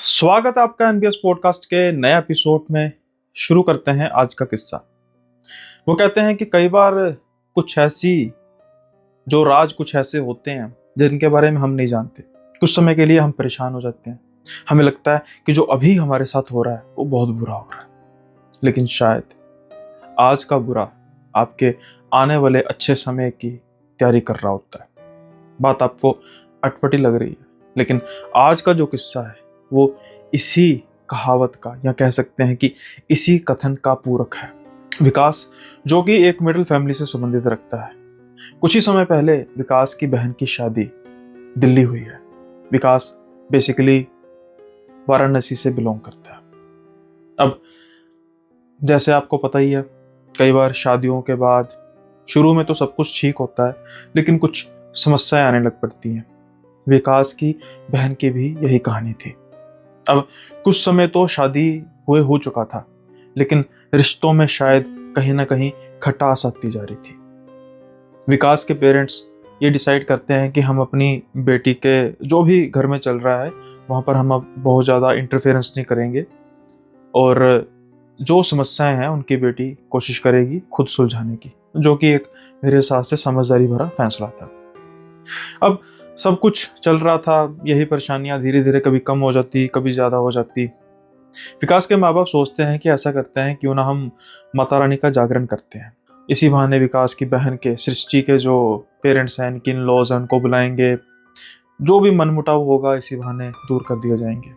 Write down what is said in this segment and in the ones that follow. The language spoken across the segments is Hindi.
स्वागत है आपका एनबीएस पॉडकास्ट के नए एपिसोड में। शुरू करते हैं आज का किस्सा। वो कहते हैं कि कई बार कुछ ऐसे होते हैं जिनके बारे में हम नहीं जानते। कुछ समय के लिए हम परेशान हो जाते हैं। हमें लगता है कि जो अभी हमारे साथ हो रहा है वो बहुत बुरा हो रहा है, लेकिन शायद आज का बुरा आपके आने वाले अच्छे समय की तैयारी कर रहा होता है। बात आपको अटपटी लग रही है, लेकिन आज का जो किस्सा है वो इसी कहावत का, या कह सकते हैं कि इसी कथन का पूरक है। विकास, जो कि एक मिडिल फैमिली से संबंधित रखता है। कुछ ही समय पहले विकास की बहन की शादी दिल्ली हुई है। विकास बेसिकली वाराणसी से बिलोंग करता है। अब जैसे आपको पता ही है, कई बार शादियों के बाद शुरू में तो सब कुछ ठीक होता है, लेकिन कुछ समस्याएं आने लग पड़ती हैं। विकास की बहन की भी यही कहानी थी। अब कुछ समय तो शादी हुए हो चुका था, लेकिन रिश्तों में शायद कहीं ना कहीं खटास आती जा रही थी। विकास के पेरेंट्स ये डिसाइड करते हैं कि हम अपनी बेटी के जो भी घर में चल रहा है वहाँ पर हम अब बहुत ज़्यादा इंटरफेरेंस नहीं करेंगे, और जो समस्याएं हैं उनकी बेटी कोशिश करेगी खुद सुलझाने की, जो कि एक मेरे हिसाब से समझदारी भरा फैसला था। अब सब कुछ चल रहा था, यही परेशानियां धीरे धीरे कभी कम हो जाती, कभी ज़्यादा हो जाती। विकास के माँ बाप सोचते हैं कि ऐसा करते हैं, क्यों ना हम माता रानी का जागरण करते हैं। इसी बहाने विकास की बहन के सृष्टि के जो पेरेंट्स हैं, इनके इन लॉज हैं, उनको बुलाएंगे। जो भी मनमुटाव होगा इसी बहाने दूर कर दिए जाएंगे।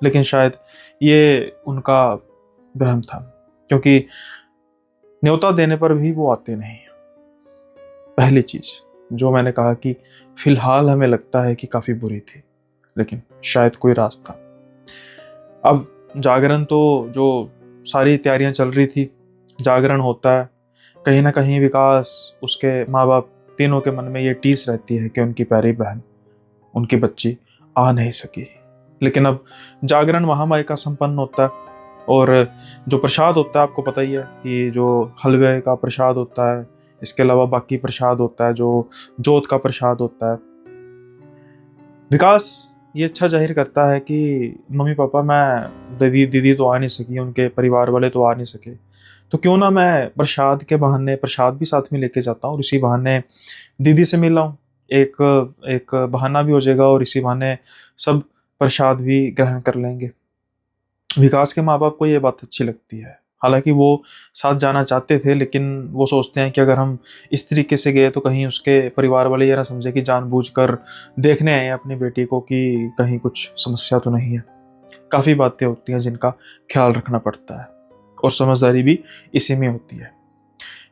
लेकिन शायद ये उनका वहम था, क्योंकि न्योता देने पर भी वो आते नहीं। पहली चीज जो मैंने कहा कि फिलहाल हमें लगता है कि काफी बुरी थी, लेकिन शायद कोई रास्ता। अब जागरण तो जो सारी तैयारियां चल रही थी, जागरण होता है। कहीं ना कहीं विकास, उसके माँ बाप तीनों के मन में ये टीस रहती है कि उनकी प्यारी बहन, उनकी बच्ची आ नहीं सकी। लेकिन अब जागरण महामाई का संपन्न होता है, और जो प्रसाद होता है आपको पता ही है कि जो हलवे का प्रसाद होता है, इसके अलावा बाकी प्रसाद होता है, जो जोत का प्रसाद होता है। विकास ये इच्छा जाहिर करता है कि मम्मी पापा, मैं दीदी दीदी तो आ नहीं सकी, उनके परिवार वाले तो आ नहीं सके, तो क्यों ना मैं प्रसाद के बहाने प्रसाद भी साथ में लेके जाता हूँ, और इसी बहाने दीदी से मिला हूँ। एक एक बहाना भी हो जाएगा, और इसी बहाने सब प्रसाद भी ग्रहण कर लेंगे। विकास के माँ बाप को ये बात अच्छी लगती है। हालांकि वो साथ जाना चाहते थे, लेकिन वो सोचते हैं कि अगर हम इस तरीके से गए तो कहीं उसके परिवार वाले ये ना समझे कि जानबूझकर देखने आए हैं अपनी बेटी को, कि कहीं कुछ समस्या तो नहीं है। काफ़ी बातें होती हैं जिनका ख्याल रखना पड़ता है, और समझदारी भी इसी में होती है।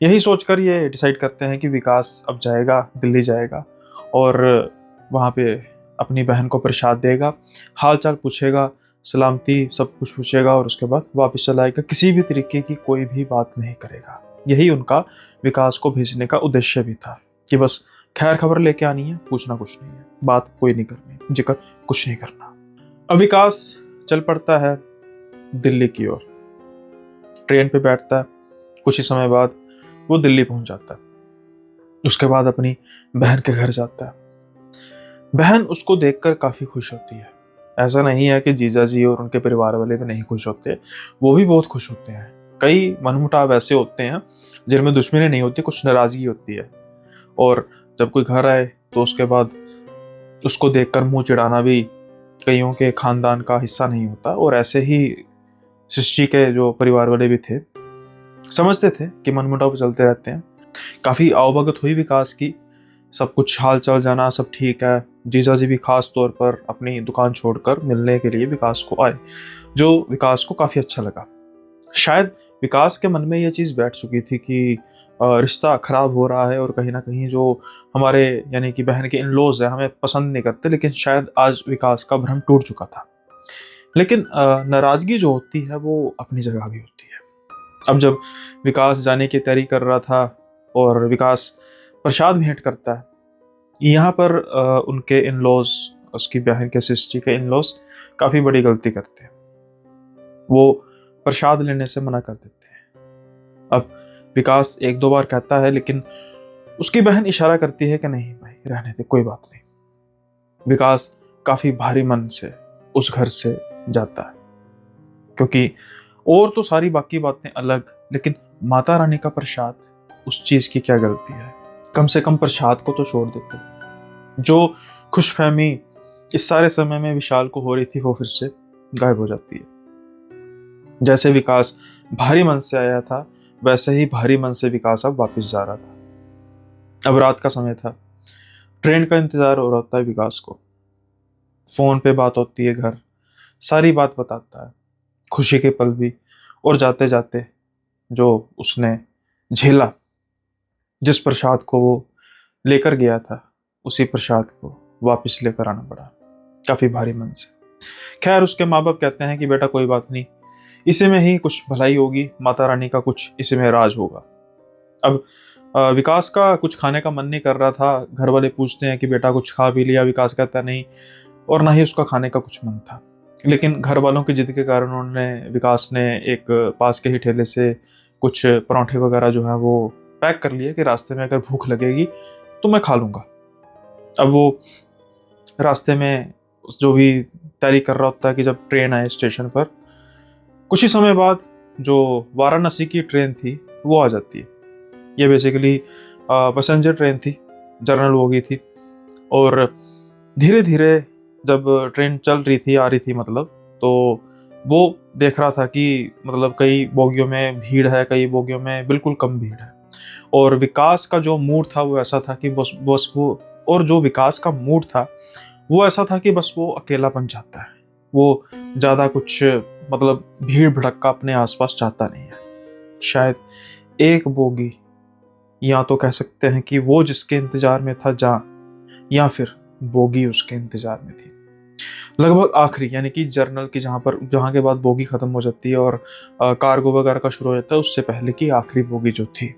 यही सोचकर ये डिसाइड करते हैं कि विकास अब जाएगा, दिल्ली जाएगा, और वहाँ पे अपनी बहन को प्रसाद देगा, हाल चाल पूछेगा, सलामती सब कुछ पूछेगा, और उसके बाद वापस चला आएगा। किसी भी तरीके की कोई भी बात नहीं करेगा। यही उनका विकास को भेजने का उद्देश्य भी था, कि बस खैर खबर लेके आनी है, पूछना कुछ नहीं है, बात कोई नहीं करनी, जिक्र कुछ नहीं करना। अब विकास चल पड़ता है दिल्ली की ओर। ट्रेन पे बैठता है। कुछ ही समय बाद वो दिल्ली पहुंच जाता है। उसके बाद अपनी बहन के घर जाता है। बहन उसको देखकर काफी खुश होती है। ऐसा नहीं है कि जीजा जी और उनके परिवार वाले भी नहीं खुश होते, वो भी बहुत खुश होते हैं। कई मनमुटाव ऐसे होते हैं जिनमें दुश्मनी नहीं होती, कुछ नाराजगी होती है, और जब कोई घर आए तो उसके बाद उसको देखकर मुंह चिढ़ाना भी कईयों के खानदान का हिस्सा नहीं होता। और ऐसे ही सृष्टि के जो परिवार वाले भी थे, समझते थे कि मनमुटाव चलते रहते हैं। काफी आवभगत हुई विकास की, सब कुछ हाल चाल जाना सब ठीक है। जीजा जी भी खास तौर पर अपनी दुकान छोड़कर मिलने के लिए विकास को आए, जो विकास को काफी अच्छा लगा। शायद विकास के मन में यह चीज बैठ चुकी थी कि रिश्ता खराब हो रहा है, और कहीं ना कहीं जो हमारे यानी कि बहन के इन लॉज है हमें पसंद नहीं करते। लेकिन शायद आज विकास का भ्रम टूट चुका था। लेकिन नाराजगी जो होती है वो अपनी जगह भी होती है। अब जब विकास जाने की तैयारी कर रहा था, और विकास प्रसाद भेंट करता है, यहाँ पर उनके इन लॉज, उसकी बहन के सिस्टर के इन लॉज काफ़ी बड़ी गलती करते हैं। वो प्रसाद लेने से मना कर देते हैं। अब विकास एक दो बार कहता है, लेकिन उसकी बहन इशारा करती है कि नहीं भाई, रहने दे, कोई बात नहीं। विकास काफ़ी भारी मन से उस घर से जाता है। क्योंकि और तो सारी बाकी बातें अलग, लेकिन माता रानी का प्रसाद, उस चीज की क्या गलती है? कम से कम प्रसाद को तो छोड़ देते। जो खुशफहमी इस सारे समय में विशाल को हो रही थी वो फिर से गायब हो जाती है। जैसे विकास भारी मन से आया था, वैसे ही भारी मन से विकास अब वापस जा रहा था। अब रात का समय था, ट्रेन का इंतजार हो रहा होता है विकास को। फोन पे बात होती है घर, सारी बात बताता है, खुशी के पल भी, और जाते जाते जो उसने झेला, जिस प्रसाद को वो लेकर गया था, उसी प्रसाद को वापस लेकर आना पड़ा, काफी भारी मन से। खैर, उसके माँ बाप कहते हैं कि बेटा कोई बात नहीं, इसी में ही कुछ भलाई होगी, माता रानी का कुछ इसी में राज होगा। अब विकास का कुछ खाने का मन नहीं कर रहा था। घर वाले पूछते हैं कि बेटा कुछ खा भी लिया? विकास कहता नहीं, और ना ही उसका खाने का कुछ मन था। लेकिन घर वालों की जिद के कारण उन्होंने विकास ने एक पास के ही ठेले से कुछ पराठे वगैरह जो है वो पैक कर लिए कि रास्ते में अगर भूख लगेगी तो मैं खा लूंगा। अब वो रास्ते में जो भी तैयारी कर रहा होता है कि जब ट्रेन आए स्टेशन पर, कुछ ही समय बाद जो वाराणसी की ट्रेन थी वो आ जाती है। ये बेसिकली पैसेंजर ट्रेन थी, जनरल बोगी थी। और धीरे धीरे जब ट्रेन चल रही थी, आ रही थी मतलब, तो वो देख रहा था कि मतलब कई बोगियों में भीड़ है, कई बोगियों में बिल्कुल कम भीड़ है। और विकास का जो मूड था वो ऐसा था कि बस बस वो और जो विकास का मूड था वो ऐसा था कि बस वो अकेलापन चाहता है। वो ज़्यादा कुछ मतलब भीड़ भड़क्का अपने आसपास चाहता नहीं है। शायद एक बोगी, या तो कह सकते हैं कि वो जिसके इंतजार में था जा, या फिर बोगी उसके इंतजार में थी। लगभग आखिरी, यानी कि जर्नल की जहाँ के बाद बोगी खत्म हो जाती है और कार्गो वगैरह का शुरू हो जाता है, उससे पहले की आखिरी बोगी जो थी,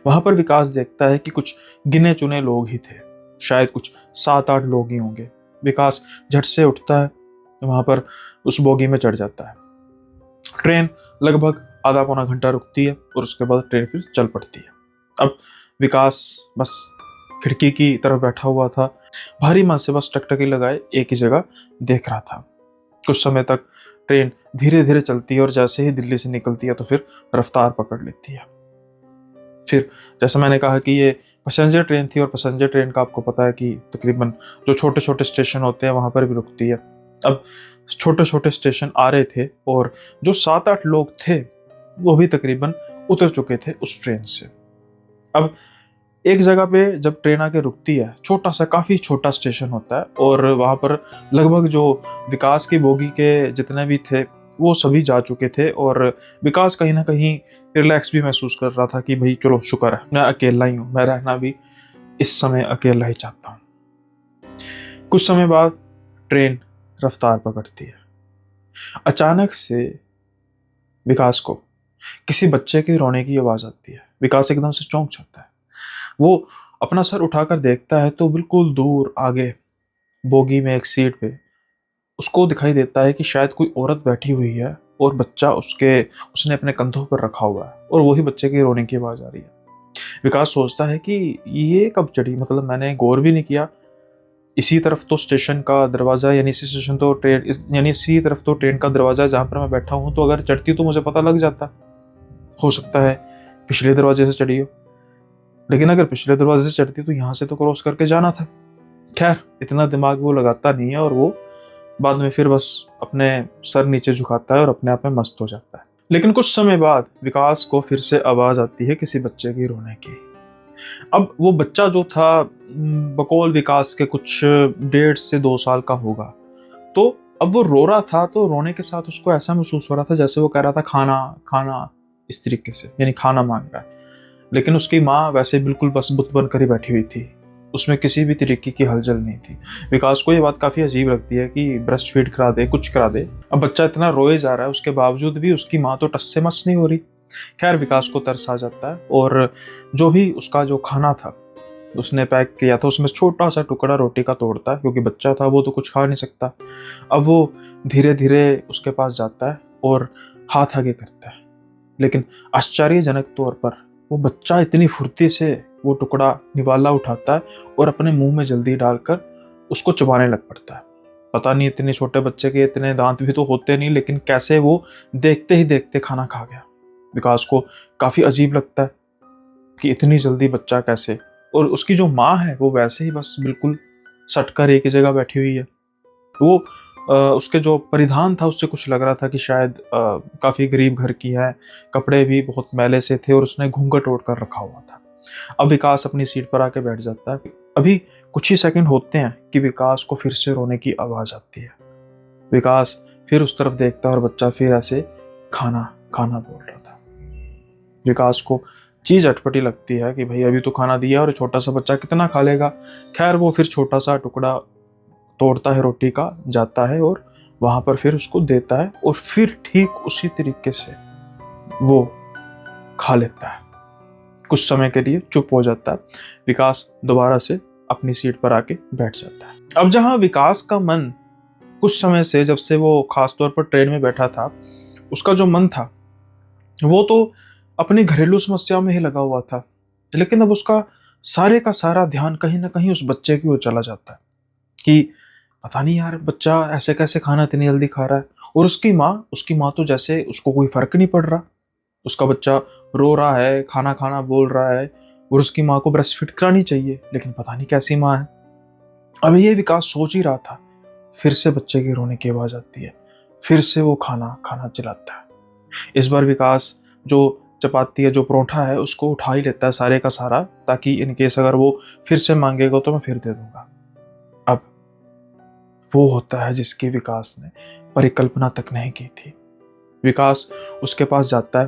वहां पर विकास देखता है कि कुछ गिने चुने लोग ही थे। शायद कुछ 7-8 लोग ही होंगे। विकास झट से उठता है, वहां पर उस बोगी में चढ़ जाता है। ट्रेन लगभग आधा पौना घंटा रुकती है और उसके बाद ट्रेन फिर चल पड़ती है। अब विकास बस खिड़की की तरफ बैठा हुआ था, भारी मन से बस टकटकी लगाए एक ही जगह देख रहा था। कुछ समय तक ट्रेन धीरे धीरे चलती है और जैसे ही दिल्ली से निकलती है तो फिर रफ्तार पकड़ लेती है। फिर जैसा मैंने कहा कि ये पैसेंजर ट्रेन थी, और पैसेंजर ट्रेन का आपको पता है कि तकरीबन जो छोटे छोटे स्टेशन होते हैं वहां पर भी रुकती है। अब छोटे छोटे स्टेशन आ रहे थे और जो 7-8 लोग थे वो भी तकरीबन उतर चुके थे उस ट्रेन से। अब एक जगह पे जब ट्रेन आके रुकती है, छोटा सा, काफी छोटा स्टेशन होता है, और वहां पर लगभग जो विकास की बोगी के जितने भी थे वो सभी जा चुके थे। और विकास कहीं ना कहीं रिलैक्स भी महसूस कर रहा था कि भाई चलो शुक्र है मैं अकेला ही हूँ, मैं रहना भी इस समय अकेला ही चाहता हूँ। कुछ समय बाद ट्रेन रफ्तार पकड़ती है। अचानक से विकास को किसी बच्चे के रोने की आवाज आती है। विकास एकदम से चौंक जाता है। वो अपना सर उठाकर देखता है तो बिल्कुल दूर आगे बोगी में एक सीट पे उसको दिखाई देता है कि शायद कोई औरत बैठी हुई है और बच्चा उसने अपने कंधों पर रखा हुआ है, और वही बच्चे की रोने की आवाज आ रही है। विकास सोचता है कि ये कब चढ़ी, मतलब मैंने गौर भी नहीं किया। इसी तरफ तो स्टेशन का दरवाजा, यानी इसी स्टेशन तो ट्रेन यानी इसी तरफ तो ट्रेन का दरवाजा है जहाँ पर मैं बैठा हूँ, तो अगर चढ़ती तो मुझे पता लग जाता। हो सकता है पिछले दरवाजे से चढ़ी हो, लेकिन अगर पिछले दरवाजे से चढ़ती तो यहाँ से तो क्रॉस करके जाना था। खैर, इतना दिमाग वो लगाता नहीं है, और वो बाद में फिर बस अपने सर नीचे झुकाता है और अपने आप में मस्त हो जाता है। लेकिन कुछ समय बाद विकास को फिर से आवाज आती है किसी बच्चे की रोने की। अब वो बच्चा जो था बकौल विकास के कुछ 1.5 से 2 साल का होगा। तो अब वो रो रहा था, तो रोने के साथ उसको ऐसा महसूस हो रहा था जैसे वो कह रहा था खाना खाना, इस तरीके से, यानी खाना मांग रहा है। लेकिन उसकी माँ वैसे बिल्कुल बस बुत बनकर ही बैठी हुई थी, उसमें किसी भी तरीके की हलचल नहीं थी। विकास को ये बात काफी अजीब लगती है कि ब्रेस्ट फीड करा दे, कुछ करा दे। अब बच्चा इतना रोए जा रहा है, उसके बावजूद भी उसकी माँ तो टस से मस नहीं हो रही। खैर, विकास को तरस आ जाता है, और जो भी उसका जो खाना था उसने पैक किया था उसमें छोटा सा टुकड़ा रोटी का तोड़ता है, क्योंकि बच्चा था वो तो कुछ खा नहीं सकता। अब वो धीरे धीरे उसके पास जाता है और हाथ आगे करता है, लेकिन आश्चर्यजनक तौर पर वो बच्चा इतनी फुर्ती से वो टुकड़ा निवाला उठाता है और अपने मुंह में जल्दी डालकर उसको चबाने लग पड़ता है। पता नहीं इतने छोटे बच्चे के इतने दांत भी तो होते नहीं, लेकिन कैसे वो देखते ही देखते खाना खा गया। विकास को काफ़ी अजीब लगता है कि इतनी जल्दी बच्चा कैसे, और उसकी जो माँ है वो वैसे ही बस बिल्कुल सटकर एक ही जगह बैठी हुई है। वो उसके जो परिधान था उससे कुछ लग रहा था कि शायद काफ़ी गरीब घर की है, कपड़े भी बहुत मैले से थे और उसने घूंघट ओढ़ कर रखा हुआ था। अब विकास अपनी सीट पर आके बैठ जाता है। अभी कुछ ही सेकंड होते हैं कि विकास को फिर से रोने की आवाज़ आती है। विकास फिर उस तरफ देखता है और बच्चा फिर ऐसे खाना खाना बोल रहा था। विकास को चीज़ अटपटी लगती है कि भाई अभी तो खाना दिया और छोटा सा बच्चा कितना खा लेगा। खैर वो फिर छोटा सा टुकड़ा तोड़ता है रोटी का, जाता है और वहाँ पर फिर उसको देता है और फिर ठीक उसी तरीके से वो खा लेता है। कुछ समय के लिए चुप हो जाता है। विकास दोबारा से अपनी सीट पर आके बैठ जाता है। अब जहाँ विकास का मन कुछ समय से, जब से वो खास तौर पर ट्रेन में बैठा था, उसका जो मन था वो तो अपनी घरेलू समस्याओं में ही लगा हुआ था, लेकिन अब उसका सारे का सारा ध्यान कहीं ना कहीं उस बच्चे की ओर चला जाता है कि पता नहीं यार बच्चा ऐसे कैसे खाना इतनी जल्दी खा रहा है। और उसकी माँ तो जैसे उसको कोई फर्क नहीं पड़ रहा। उसका बच्चा रो रहा है, खाना खाना बोल रहा है और उसकी माँ को ब्रेस्ट फीड करानी चाहिए, लेकिन पता नहीं कैसी माँ है। अब ये विकास सोच ही रहा था, फिर से बच्चे के रोने की आवाज़ आती है। फिर से वो खाना खाना चिल्लाता है। इस बार विकास जो चपाती है, जो परोठा है, उसको उठा ही लेता है सारे का सारा, ताकि इन केस अगर वो फिर से मांगेगा तो मैं फिर दे दूंगा। अब वो होता है जिसकी विकास ने परिकल्पना तक नहीं की थी। विकास उसके पास जाता है,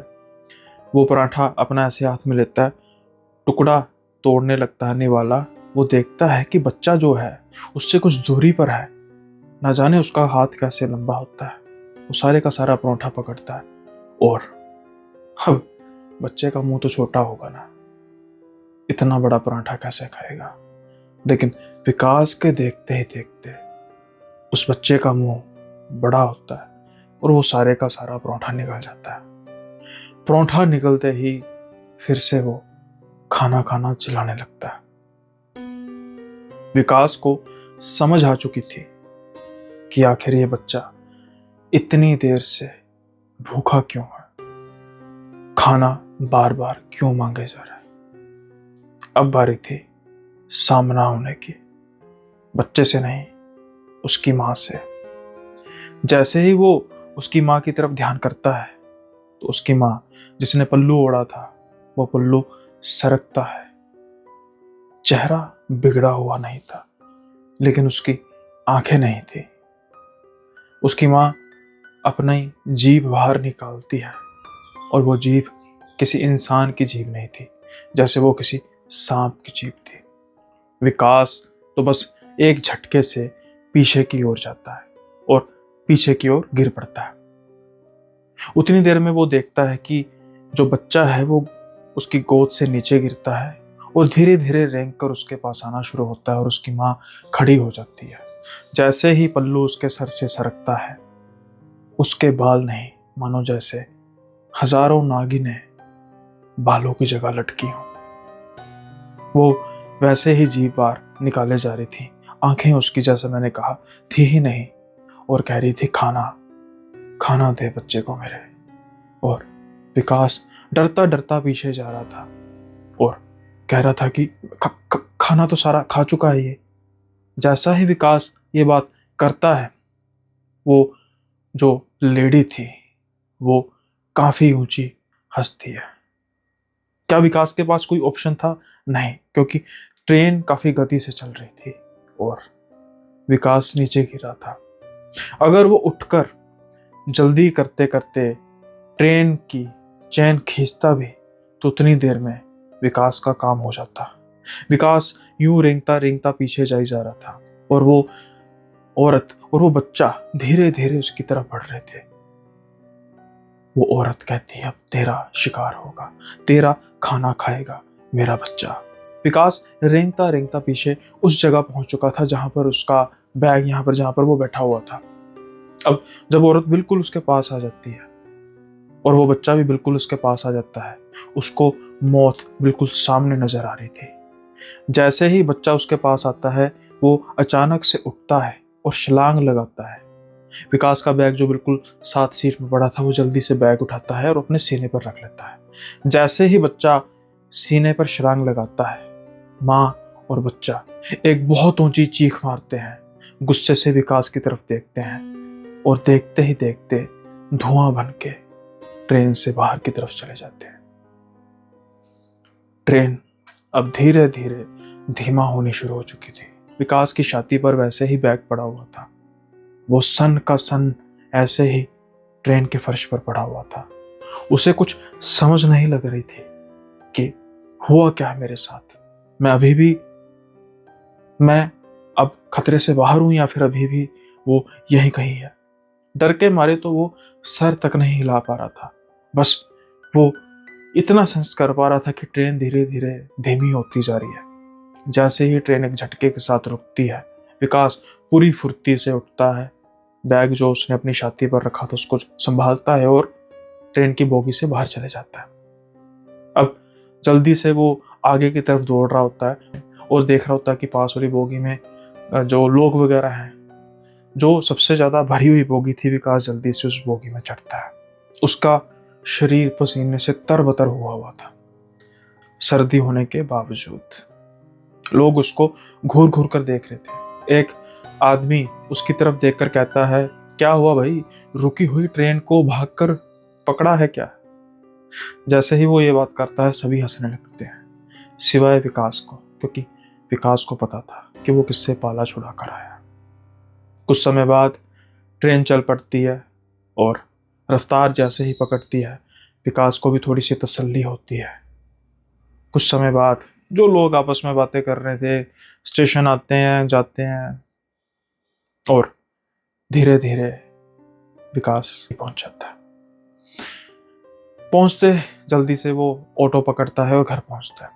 वो पराठा अपना ऐसे हाथ में लेता है, टुकड़ा तोड़ने लगता है निवाला। वो देखता है कि बच्चा जो है उससे कुछ दूरी पर है। ना जाने उसका हाथ कैसे लंबा होता है। वो सारे का सारा परोठा पकड़ता है और अब बच्चे का मुंह तो छोटा होगा ना, इतना बड़ा पराठा कैसे खाएगा। लेकिन विकास के देखते ही देखते उस बच्चे का मुंह बड़ा होता है और वो सारे का सारा परोठा निकल जाता है। परोठा निकलते ही फिर से वो खाना खाना चिल्लाने लगता है। विकास को समझ आ चुकी थी कि आखिर ये बच्चा इतनी देर से भूखा क्यों है, खाना बार बार क्यों मांगे जा रहा है। अब बारी थी सामना होने की, बच्चे से नहीं, उसकी माँ से। जैसे ही वो उसकी माँ की तरफ ध्यान करता है तो उसकी माँ, जिसने पल्लू ओढ़ा था, वो पल्लू सरकता है। चेहरा बिगड़ा हुआ नहीं था, लेकिन उसकी आंखें नहीं थी। उसकी माँ अपनी जीभ बाहर निकालती है और वो जीभ किसी इंसान की जीभ नहीं थी, जैसे वो किसी सांप की जीभ थी। विकास तो बस एक झटके से पीछे की ओर जाता है और पीछे की ओर गिर पड़ता है। उतनी देर में वो देखता है कि जो बच्चा है वो उसकी गोद से नीचे गिरता है और धीरे धीरे रेंग कर उसके पास आना शुरू होता है और उसकी माँ खड़ी हो जाती है। जैसे ही पल्लू उसके सर से सरकता है, उसके बाल नहीं, मानो जैसे हजारों नागिनें बालों की जगह लटकी हों। वो वैसे ही जीभ बाहर निकाले जा रही थी। आंखें उसकी, जैसे मैंने कहा, थी ही नहीं और कह रही थी खाना खाना दे बच्चे को मेरे। और विकास डरता डरता पीछे जा रहा था और कह रहा था कि खाना तो सारा खा चुका है ये। जैसा ही विकास ये बात करता है, वो जो लेडी थी वो काफी ऊंची हंसती है। क्या विकास के पास कोई ऑप्शन था? नहीं, क्योंकि ट्रेन काफी गति से चल रही थी और विकास नीचे गिरा था। अगर वो उठकर जल्दी करते करते ट्रेन की चैन खींचता भी तो उतनी देर में विकास का काम हो जाता। विकास यूं रेंगता रेंगता पीछे जा रहा था और वो औरत और वो बच्चा धीरे धीरे उसकी तरफ बढ़ रहे थे। वो औरत कहती है, अब तेरा शिकार होगा, तेरा खाना खाएगा मेरा बच्चा। विकास रेंगता रेंगता पीछे उस जगह पहुंच चुका था जहां पर उसका बैग, यहाँ पर जहां पर वो बैठा हुआ था। अब जब औरत बिल्कुल उसके पास आ जाती है और वो बच्चा भी बिल्कुल उसके पास आ जाता है, उसको मौत बिल्कुल सामने नजर आ रही थी। जैसे ही बच्चा उसके पास आता है, वो अचानक से उठता है और छलांग लगाता है। विकास का बैग जो बिल्कुल साथ सीट में पड़ा था, वो जल्दी से बैग उठाता है और अपने सीने पर रख लेता है। जैसे ही बच्चा सीने पर छलांग लगाता है, माँ और बच्चा एक बहुत ऊंची चीख मारते हैं, गुस्से से विकास की तरफ देखते हैं और देखते ही देखते धुआं बन के ट्रेन से बाहर की तरफ चले जाते हैं। ट्रेन अब धीरे धीरे धीमा होनी शुरू हो चुकी थी। विकास की छाती पर वैसे ही बैग पड़ा हुआ था। वो सन का सन ऐसे ही ट्रेन के फर्श पर पड़ा हुआ था। उसे कुछ समझ नहीं लग रही थी कि हुआ क्या है मेरे साथ। मैं अब खतरे से बाहर हूं या फिर अभी भी वो यहीं कहीं है। डर के मारे तो वो सर तक नहीं हिला पा रहा था। बस वो इतना सेंस कर पा रहा था कि ट्रेन धीरे धीरे धीमी होती जा रही है। जैसे ही ट्रेन एक झटके के साथ रुकती है, विकास पूरी फुर्ती से उठता है, बैग जो उसने अपनी छाती पर रखा था उसको संभालता है और ट्रेन की बोगी से बाहर चले जाता है। अब जल्दी से वो आगे की तरफ दौड़ रहा होता है और देख रहा होता है कि पास वाली बोगी में जो लोग वगैरह हैं, जो सबसे ज्यादा भरी हुई बोगी थी। विकास जल्दी से उस बोगी में चढ़ता है। उसका शरीर पसीने से तरबतर हुआ था। सर्दी होने के बावजूद लोग उसको घूर घूर कर देख रहे थे। एक आदमी उसकी तरफ देखकर कहता है, क्या हुआ भाई, रुकी हुई ट्रेन को भागकर पकड़ा है क्या? जैसे ही वो ये बात करता है, सभी हंसने लगते हैं सिवाय विकास को, क्योंकि विकास को पता था कि वो किससे पाला छुड़ा कर आया। कुछ समय बाद ट्रेन चल पड़ती है और रफ्तार जैसे ही पकड़ती है, विकास को भी थोड़ी सी तसल्ली होती है। कुछ समय बाद जो लोग आपस में बातें कर रहे थे, स्टेशन आते हैं जाते हैं और धीरे धीरे विकास पहुंच जाता है। पहुंचते जल्दी से वो ऑटो पकड़ता है और घर पहुंचता है।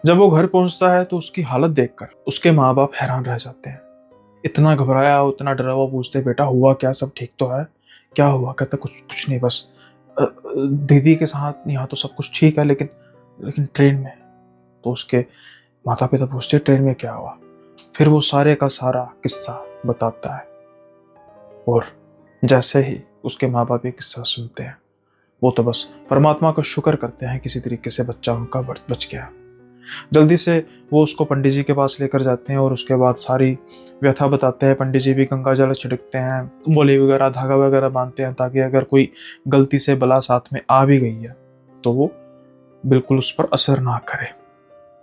जब वो घर पहुंचता है तो उसकी हालत देखकर उसके माँ बाप हैरान रह जाते हैं। इतना घबराया, उतना डरा हुआ पूछते, बेटा हुआ क्या, सब ठीक तो है? क्या हुआ? कहता कुछ कुछ नहीं, बस दीदी के साथ यहाँ तो सब कुछ ठीक है, लेकिन ट्रेन में। तो उसके माता पिता पूछते, ट्रेन में क्या हुआ? फिर वो सारे का सारा किस्सा बताता है और जैसे ही उसके माँ बाप ये किस्सा सुनते हैं, वो तो बस परमात्मा का शुक्र करते हैं किसी तरीके से बच्चा उनका बच गया। जल्दी से वो उसको पंडित जी के पास लेकर जाते हैं और उसके बाद सारी व्यथा बताते हैं। पंडित जी भी गंगा जल छिड़कते हैं, बोली वगैरह धागा वगैरह बांधते हैं, ताकि अगर कोई गलती से बला साथ में आ भी गई है तो वो बिल्कुल उस पर असर ना करे।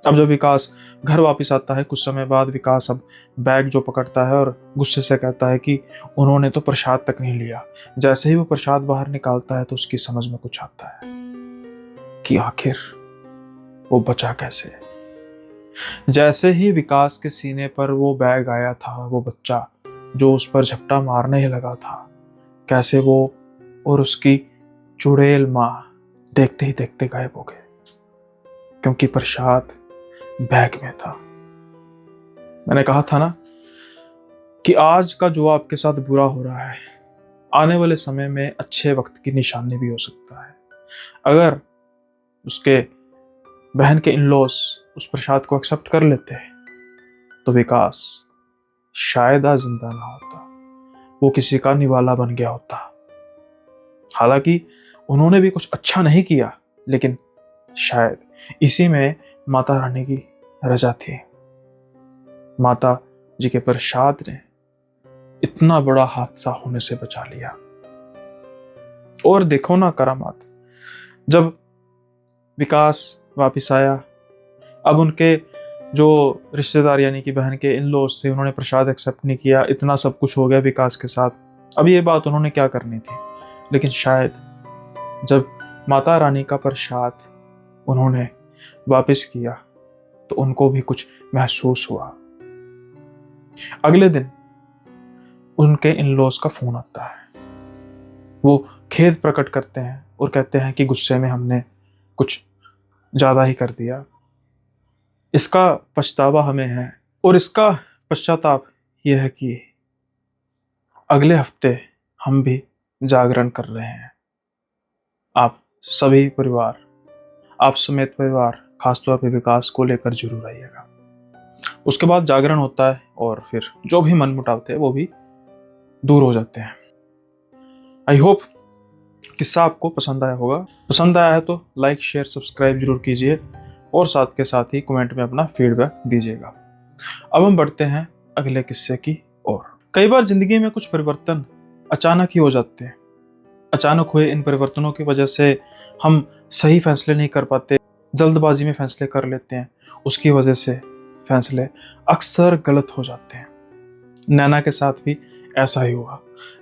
अब जब विकास घर वापस आता है कुछ समय बाद, विकास अब बैग जो पकड़ता है और गुस्से से कहता है कि उन्होंने तो प्रसाद तक नहीं लिया। जैसे ही वो प्रसाद बाहर निकालता है तो उसकी समझ में कुछ आता है कि आखिर वो बचा कैसे। जैसे ही विकास के सीने पर वो बैग आया था, वो बच्चा जो उस पर झपटा मारने ही लगा था, कैसे वो और उसकी चुड़ैल माँ देखते ही देखते गायब हो गए, क्योंकि प्रसाद बैग में था। मैंने कहा था ना कि आज का जो आपके साथ बुरा हो रहा है, आने वाले समय में अच्छे वक्त की निशानी भी हो सकता है। अगर उसके बहन के इन-लॉज उस प्रसाद को एक्सेप्ट कर लेते तो विकास शायद आज जिंदा ना होता, वो किसी का निवाला बन गया होता। हालांकि उन्होंने भी कुछ अच्छा नहीं किया, लेकिन शायद इसी में माता रानी की रजा थी। माता जी के प्रसाद ने इतना बड़ा हादसा होने से बचा लिया। और देखो ना करामात, जब विकास वापिस आया, अब उनके जो रिश्तेदार यानी कि बहन के इन-लॉज थे, उन्होंने प्रसाद एक्सेप्ट नहीं किया। इतना सब कुछ हो गया विकास के साथ। अब ये बात उन्होंने क्या करनी थी, लेकिन शायद जब माता रानी का प्रसाद उन्होंने वापस किया तो उनको भी कुछ महसूस हुआ। अगले दिन उनके इन-लॉज का फोन आता है। वो खेद प्रकट करते हैं और कहते हैं कि गुस्से में हमने कुछ ज्यादा ही कर दिया, इसका पछतावा हमें है। और इसका पश्चाताप यह है कि अगले हफ्ते हम भी जागरण कर रहे हैं। आप सभी परिवार, आप समेत परिवार, खासतौर पर विकास को लेकर जरूर आइएगा। उसके बाद जागरण होता है और फिर जो भी मनमुटाव थे वो भी दूर हो जाते हैं। आई होप किस्सा आपको पसंद आया होगा। पसंद आया है तो लाइक शेयर सब्सक्राइब जरूर कीजिए और साथ के साथ ही कमेंट में अपना फीडबैक दीजिएगा। अब हम बढ़ते हैं अगले किस्से की ओर। कई बार जिंदगी में कुछ परिवर्तन अचानक ही हो जाते हैं। अचानक हुए इन परिवर्तनों की वजह से हम सही फैसले नहीं कर पाते, जल्दबाजी में फैसले कर लेते हैं। उसकी वजह से फैसले अक्सर गलत हो जाते हैं। नैना के साथ भी ऐसा ही हुआ।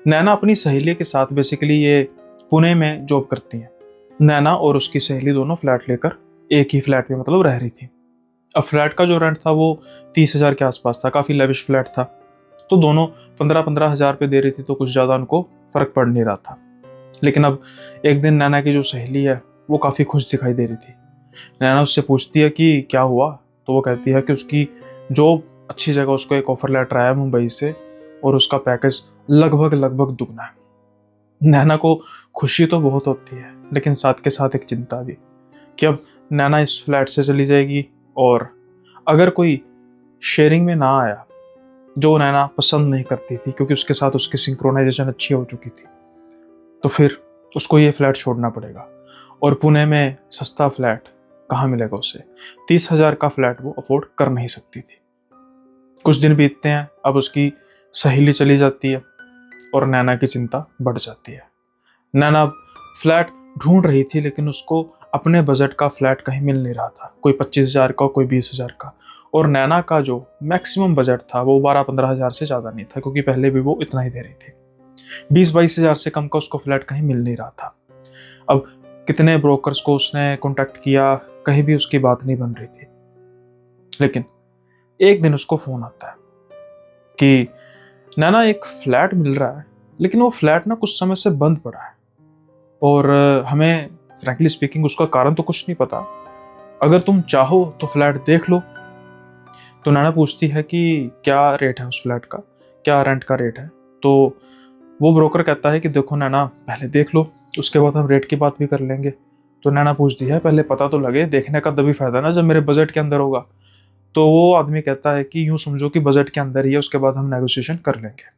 नैना अपनी सहेली के साथ बेसिकली ये पुणे में जॉब करती हैं। नैना और उसकी सहेली दोनों फ्लैट लेकर एक ही फ्लैट में मतलब रह रही थी। अब फ्लैट का जो रेंट था वो 30,000 के आसपास था, काफ़ी लेविश फ्लैट था। तो दोनों 15-15 हज़ार रुपये दे रही थी, तो कुछ ज़्यादा उनको फ़र्क पड़ नहीं रहा था। लेकिन अब एक दिन नैना की जो सहेली है वो काफ़ी खुश दिखाई दे रही थी। नैना उससे पूछती है कि क्या हुआ, तो वो कहती है कि उसकी जॉब अच्छी जगह, उसको एक ऑफर लेटर आया मुंबई से और उसका पैकेज लगभग दुगना है। नैना को खुशी तो बहुत होती है, लेकिन साथ के साथ एक चिंता भी कि अब नैना इस फ्लैट से चली जाएगी और अगर कोई शेयरिंग में ना आया, जो नैना पसंद नहीं करती थी क्योंकि उसके साथ उसकी सिंक्रोनाइजेशन अच्छी हो चुकी थी, तो फिर उसको ये फ्लैट छोड़ना पड़ेगा। और पुणे में सस्ता फ्लैट कहाँ मिलेगा उसे? 30,000 का फ्लैट वो अफोर्ड कर नहीं सकती थी। कुछ दिन बीतते हैं, अब उसकी सहेली चली जाती है और नैना की चिंता बढ़ जाती है। नैना अब फ्लैट ढूंढ रही थी, लेकिन उसको अपने बजट का फ्लैट कहीं मिल नहीं रहा था। कोई 25,000 का, कोई 20,000 का। और नैना का जो मैक्सिमम बजट था वो 12-15 हज़ार से ज़्यादा नहीं था, क्योंकि पहले भी वो इतना ही दे रही थी। 20-22 हज़ार से कम का उसको फ्लैट कहीं मिल नहीं रहा था। अब कितने ब्रोकर्स को उसने कॉन्टैक्ट किया, कहीं भी उसकी बात नहीं बन रही थी। लेकिन एक दिन उसको फोन आता है कि नैना एक फ्लैट मिल रहा है, लेकिन वो फ्लैट ना कुछ समय से बंद पड़ा है और हमें फ्रैंकली स्पीकिंग उसका कारण तो कुछ नहीं पता। अगर तुम चाहो तो फ्लैट देख लो। तो नैना पूछती है कि क्या रेट है उस फ्लैट का, क्या रेंट का रेट है। तो वो ब्रोकर कहता है कि देखो नैना, पहले देख लो, उसके बाद हम रेट की बात भी कर लेंगे। तो नैना पूछती है पहले पता तो लगे, देखने का तभी फायदा ना जब मेरे बजट के अंदर होगा। तो वो आदमी कहता है कि यूं समझो कि बजट के अंदर ही है, उसके बाद हम नेगोशिएशन कर लेंगे।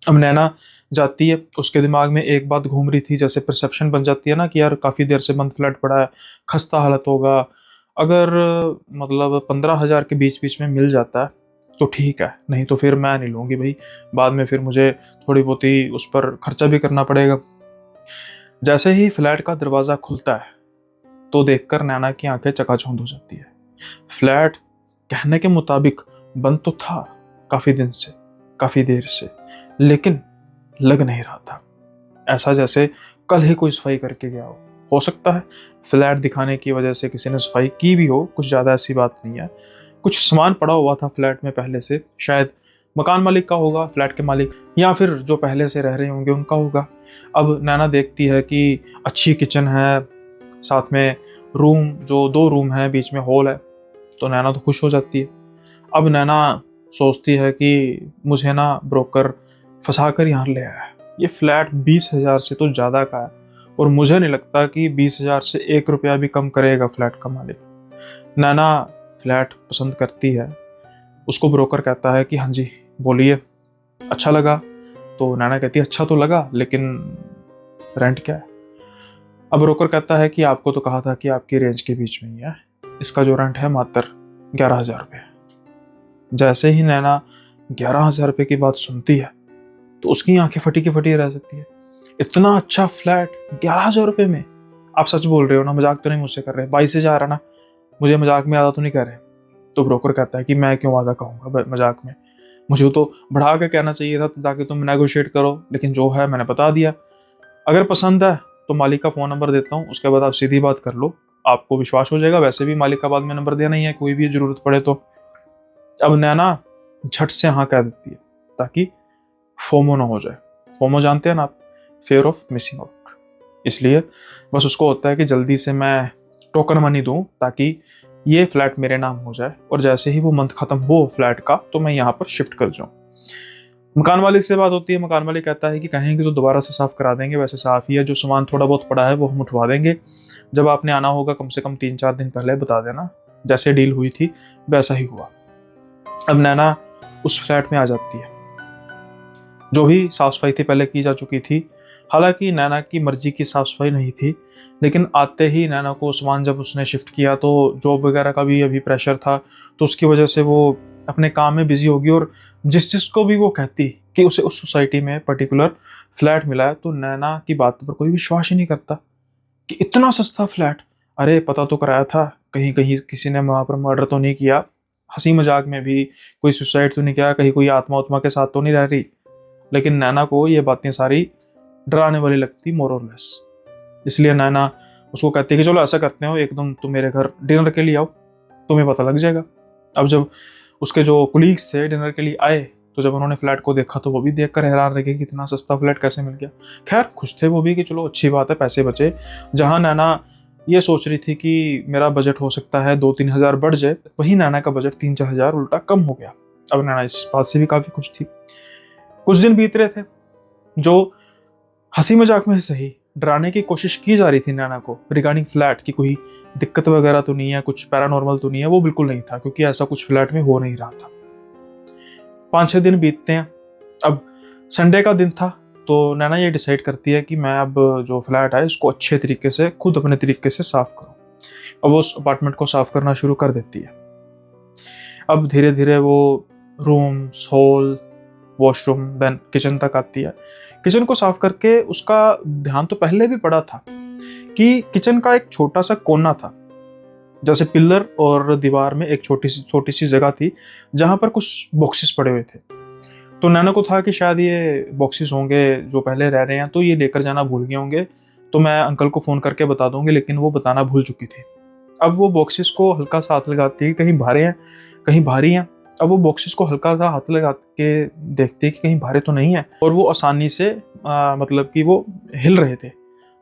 अब नैना जाती है, उसके दिमाग में एक बात घूम रही थी, जैसे परसेप्शन बन जाती है ना कि यार काफ़ी देर से बंद फ्लैट पड़ा है, खस्ता हालत होगा। अगर मतलब 15,000 के बीच बीच में मिल जाता है तो ठीक है, नहीं तो फिर मैं नहीं लूँगी भाई, बाद में फिर मुझे थोड़ी बहुत ही उस पर खर्चा भी करना पड़ेगा। जैसे ही फ्लैट का दरवाज़ा खुलता है तो देखकर नैना की आंखें चकाचौंध हो जाती है। फ्लैट कहने के मुताबिक बंद तो था काफ़ी दिन से, काफ़ी देर से, लेकिन लग नहीं रहा था। ऐसा जैसे कल ही कोई सफाई करके गया हो सकता है फ्लैट दिखाने की वजह से किसी ने सफाई की भी हो, कुछ ज़्यादा ऐसी बात नहीं है। कुछ सामान पड़ा हुआ था फ्लैट में पहले से, शायद मकान मालिक का होगा, फ्लैट के मालिक, या फिर जो पहले से रह रहे होंगे उनका होगा। अब नैना देखती है कि अच्छी किचन है, साथ में रूम, जो 2 रूम हैं, बीच में हॉल है, तो नैना तो खुश हो जाती है। अब नैना सोचती है कि मुझे ना ब्रोकर फंसा कर यहाँ ले आया है, ये फ्लैट 20,000 से तो ज़्यादा का है और मुझे नहीं लगता कि 20,000 से 1 रुपया भी कम करेगा फ्लैट का मालिक। नैना फ्लैट पसंद करती है, उसको ब्रोकर कहता है कि हाँ जी बोलिए, अच्छा लगा? तो नैना कहती है अच्छा तो लगा, लेकिन रेंट क्या है? अब ब्रोकर कहता है कि आपको तो कहा था कि आपकी रेंज के बीच में ही है, इसका जो रेंट है मात्र 11,000 रुपये। जैसे ही नैना 11,000 रुपये की बात सुनती है तो उसकी आंखें फटी की फटी रह जाती है। इतना अच्छा फ्लैट 11,000 रुपये में? आप सच बोल रहे हो ना, मजाक तो नहीं मुझसे कर रहे? 22,000 है ना, मुझे मजाक में आधा तो नहीं कर रहे? तो ब्रोकर कहता है कि मैं क्यों आधा कहूँगा मजाक में, मुझे तो बढ़ा के कहना चाहिए था ताकि तुम नेगोशिएट करो, लेकिन जो है मैंने बता दिया। अगर पसंद है तो मालिक का फ़ोन नंबर देता हूँ, उसके बाद आप सीधी बात कर लो, आपको विश्वास हो जाएगा। वैसे भी मालिक का बाद में नंबर देना ही है, कोई भी ज़रूरत पड़े तो। अब नैना झट से हाँ कह देती है ताकि फोमो ना हो जाए। फोमो जानते हैं ना आप, फेयर ऑफ मिसिंग आउट। इसलिए बस उसको होता है कि जल्दी से मैं टोकन मनी दूं ताकि ये फ्लैट मेरे नाम हो जाए, और जैसे ही वो मंथ खत्म हो फ्लैट का तो मैं यहाँ पर शिफ्ट कर जाऊँ। मकान मालिक से बात होती है, मकान मालिक कहता है कि कहेंगे तो दोबारा से साफ़ करा देंगे, वैसे साफ़ ही है, जो सामान थोड़ा बहुत पड़ा है वो हम उठवा देंगे। जब आपने आना होगा कम से कम 3-4 दिन पहले बता देना। जैसे डील हुई थी वैसा ही हुआ। अब नैना उस फ्लैट में आ जाती है। जो भी साफ सफाई थी पहले की जा चुकी थी। हालांकि नैना की मर्जी की साफ सफाई नहीं थी, लेकिन आते ही नैना को सामान जब उसने शिफ्ट किया तो जॉब वगैरह का भी अभी प्रेशर था, तो उसकी वजह से वो अपने काम में बिजी होगी। और जिस जिसको भी वो कहती कि उसे उस सोसाइटी में पर्टिकुलर फ्लैट मिला है, तो नैना की बात पर कोई विश्वास ही नहीं करता कि इतना सस्ता फ्लैट। अरे पता तो कराया था, कहीं कहीं किसी ने वहां पर मर्डर तो नहीं किया, हंसी मजाक में भी कोई सुसाइड तो नहीं किया, कहीं कोई आत्मा उत्मा के साथ तो नहीं रह रही। लेकिन नैना को ये बातें सारी डराने वाली लगती, मोर और लेस। इसलिए नैना उसको कहती है कि चलो ऐसा करते हो, एकदम तुम मेरे घर डिनर के लिए आओ, तुम्हें पता लग जाएगा। अब जब उसके जो कुलीग्स थे डिनर के लिए आए, तो जब उन्होंने फ्लैट को देखा तो वो भी देखकर हैरान रह गए कि इतना सस्ता फ्लैट कैसे मिल गया। खैर खुश थे वो भी कि चलो अच्छी बात है, पैसे बचे। जहां नैना ये सोच रही थी कि मेरा बजट हो सकता है 2-3 हज़ार बढ़ जाए, वही नैना का बजट 3-4 हज़ार उल्टा कम हो गया। अब नैना इस बात से भी काफी खुश थी। कुछ दिन बीत रहे थे, जो हंसी मजाक में सही डराने की कोशिश की जा रही थी नैना को रिगार्डिंग फ्लैट की कोई दिक्कत वगैरह तो नहीं है, कुछ पैरानॉर्मल तो नहीं है, वो बिल्कुल नहीं था, क्योंकि ऐसा कुछ फ्लैट में हो नहीं रहा था। 5-6 दिन बीतते हैं। अब संडे का दिन था, तो नैना ये डिसाइड करती है कि मैं अब जो फ्लैट है इसको अच्छे तरीके से खुद अपने तरीके से साफ करूं। अब वो उस अपार्टमेंट को साफ करना शुरू कर देती है। अब धीरे धीरे वो rooms, hall, washroom, then kitchen तक आती है। किचन को साफ करके उसका ध्यान तो पहले भी पड़ा था कि किचन का एक छोटा सा कोना था, जैसे पिलर और दीवार में एक छोटी सी जगह थी जहां पर कुछ बॉक्सेस पड़े हुए थे। तो नैना को था कि शायद ये बॉक्सेस होंगे जो पहले रह रहे हैं, तो ये लेकर जाना भूल गए होंगे, तो मैं अंकल को फोन करके बता दूंगी, लेकिन वो बताना भूल चुकी थी। अब वो बॉक्सेस को हल्का सा हाथ लगाती है, कहीं भारे हैं कहीं भारी हैं। अब वो बॉक्सेस को हल्का सा हाथ लगा के देखती है कि कहीं भारे तो नहीं है, और वो आसानी से मतलब कि वो हिल रहे थे।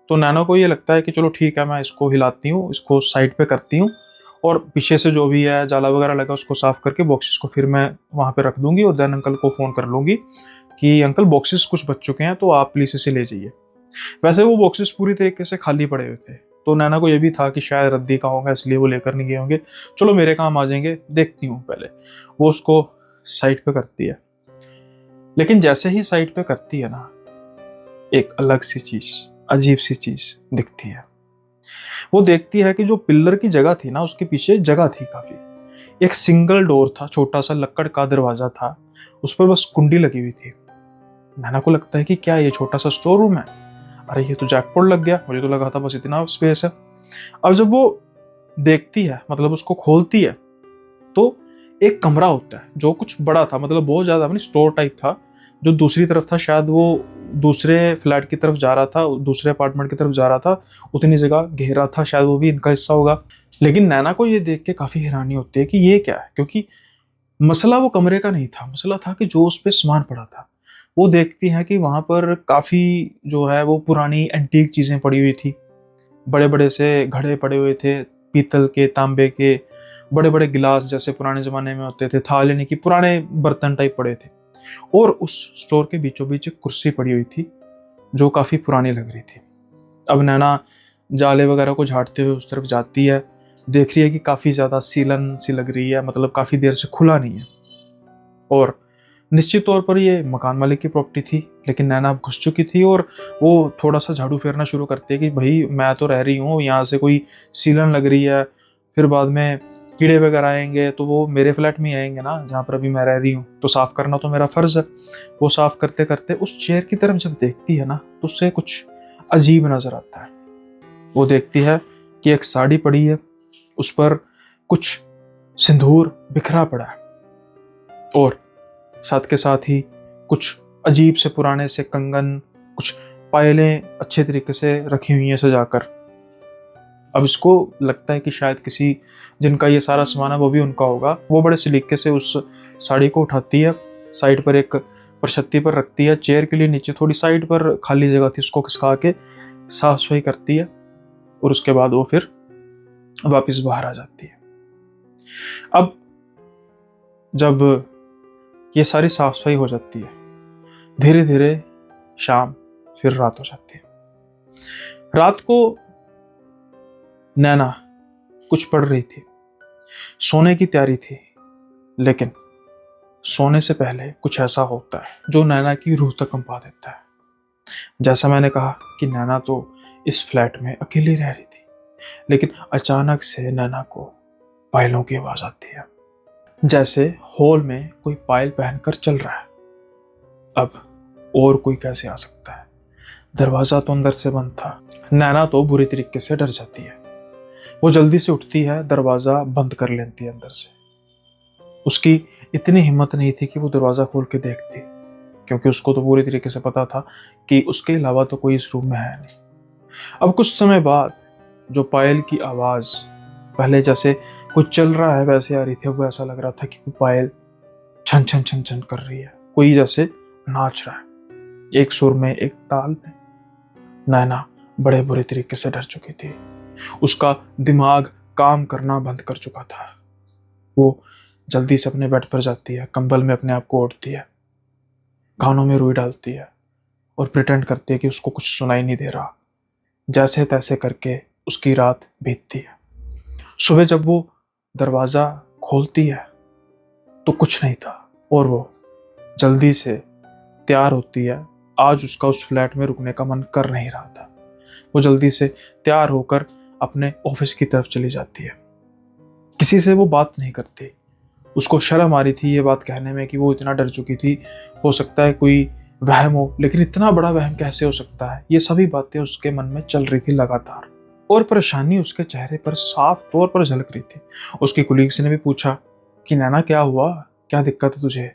तो नैना को ये लगता है कि चलो ठीक है, मैं इसको हिलाती हूँ, इसको साइड पे करती हूँ, और पीछे से जो भी है जाला वगैरह लगा उसको साफ करके बॉक्सेस को फिर मैं वहां पे रख दूंगी, और देन अंकल को फोन कर लूंगी कि अंकल बॉक्सेस कुछ बच चुके हैं, तो आप प्लीज इसे ले जाइए। वैसे वो बॉक्सेस पूरी तरीके से खाली पड़े हुए थे, तो नैना को ये भी था कि शायद रद्दी का होगा इसलिए वो लेकर नहीं गए होंगे, चलो मेरे काम आ जाएंगे, देखती हूँ पहले। वो उसको साइड पे करती है, लेकिन जैसे ही साइड पे करती है ना, एक अलग सी चीज, अजीब सी चीज दिखती है। वो देखती है कि जो पिल्लर की जगह थी ना, उसके पीछे जगह थी काफी। एक सिंगल डोर था, छोटा सा लक्कड़ का दरवाजा था, उस पर बस कुंडी लगी हुई थी। नैना को लगता है कि क्या ये छोटा सा स्टोर रूम है, अरे ये तो जैकपॉट लग गया, मुझे तो लगा था बस इतना स्पेस है। अब जब वो देखती है, मतलब उसको खोलती है, तो एक कमरा होता है जो कुछ बड़ा था, मतलब बहुत ज्यादा नहीं, स्टोर टाइप था, जो दूसरी तरफ था। शायद वो दूसरे फ्लैट की तरफ जा रहा था, दूसरे अपार्टमेंट की तरफ जा रहा था, उतनी जगह घेरा था, शायद वो भी इनका हिस्सा होगा। लेकिन नैना को ये देख के काफी हैरानी होती है कि ये क्या है, क्योंकि मसला वो कमरे का नहीं था, मसला था कि जो उस पे सामान पड़ा था। वो देखती है कि वहां पर काफी जो है वो पुरानी एंटीक चीजें पड़ी हुई थी, बड़े बड़े से घड़े पड़े हुए थे, पीतल के, तांबे के, बड़े बड़े गिलास जैसे पुराने जमाने में होते थे, थाल यानी कि पुराने बर्तन टाइप पड़े थे। और उस स्टोर के बीचों बीच एक कुर्सी पड़ी हुई थी जो काफी पुरानी लग रही थी। अब नैना जाले वगैरह को झाड़ते हुए उस तरफ जाती है, देख रही है कि काफी ज्यादा सीलन सी लग रही है, मतलब काफी देर से खुला नहीं है। और निश्चित तौर पर ये मकान मालिक की प्रॉपर्टी थी, लेकिन नैना अब घुस चुकी थी, और वो थोड़ा सा झाड़ू फेरना शुरू करती है कि भाई मैं तो रह रही हूँ यहाँ, से कोई सीलन लग रही है, फिर बाद में कीड़े वगैरह आएंगे तो वो मेरे फ्लैट में ही आएंगे ना जहाँ पर अभी मैं रह रही हूँ, तो साफ करना तो मेरा फर्ज है। वो साफ करते करते उस चेयर की तरफ जब देखती है ना, तो उससे कुछ अजीब नजर आता है। वो देखती है कि एक साड़ी पड़ी है, उस पर कुछ सिंदूर बिखरा पड़ा है, और साथ के साथ ही कुछ अजीब से पुराने से कंगन, कुछ पायलें अच्छे तरीके से रखी हुई हैं सजाकर। अब इसको लगता है कि शायद किसी जिनका ये सारा सामान है वो भी उनका होगा। वो बड़े सलीके से उस साड़ी को उठाती है, साइड पर एक परछत्ती पर रखती है, चेयर के लिए नीचे थोड़ी साइड पर खाली जगह थी उसको खिसका के साफ सफाई करती है, और उसके बाद वो फिर वापस बाहर आ जाती है। अब जब ये सारी साफ सफाई हो जाती है, धीरे धीरे शाम, फिर रात हो जाती है। रात को नैना कुछ पढ़ रही थी, सोने की तैयारी थी, लेकिन सोने से पहले कुछ ऐसा होता है जो नैना की रूह तक कंपा देता है। जैसा मैंने कहा कि नैना तो इस फ्लैट में अकेली रह रही थी, लेकिन अचानक से नैना को पायलों की आवाज आती है, जैसे हॉल में कोई पायल पहनकर चल रहा है। अब और कोई कैसे आ सकता है? दरवाजा तो अंदर से बंद था। नैना तो बुरी तरीके से डर जाती है। वो जल्दी से उठती है, दरवाजा बंद कर लेती है अंदर से। उसकी इतनी हिम्मत नहीं थी कि वो दरवाजा खोल के देखती, क्योंकि उसको तो पूरी तरीके से पता था कि उसके अलावा तो कोई इस रूम में है नहीं। अब कुछ समय बाद जो पायल की आवाज पहले जैसे कुछ चल रहा है वैसे आ रही थी, अब वो ऐसा लग रहा था कि वो पायल छन छन छन छन कर रही है, कोई जैसे नाच रहा है, एक सुर में, एक ताल में। नैना बड़े बुरे तरीके से डर चुकी थी। उसका दिमाग काम करना बंद कर चुका था। वो जल्दी से अपने बेड पर जाती है, कंबल में अपने आप को ओढ़ती है, कानों में रुई डालती है और प्रिटेंड करती है कि उसको कुछ सुनाई नहीं दे रहा। जैसे तैसे करके उसकी रात बीतती है। सुबह जब वो दरवाजा खोलती है तो कुछ नहीं था और वो जल्दी से तैयार होती है। आज उसका उस फ्लैट में रुकने का मन कर नहीं रहा था। वो जल्दी से तैयार होकर अपने ऑफिस की तरफ चली जाती है। किसी से वो बात नहीं करती। उसको शर्म आ रही थी ये बात कहने में कि वो इतना डर चुकी थी। हो सकता है कोई वहम हो, लेकिन इतना बड़ा वहम कैसे हो सकता है? ये सभी बातें उसके मन में चल रही थी लगातार, और परेशानी उसके चेहरे पर साफ तौर पर झलक रही थी। उसकी कुलीग्स ने भी पूछा कि नैना क्या हुआ, क्या दिक्कत है तुझे?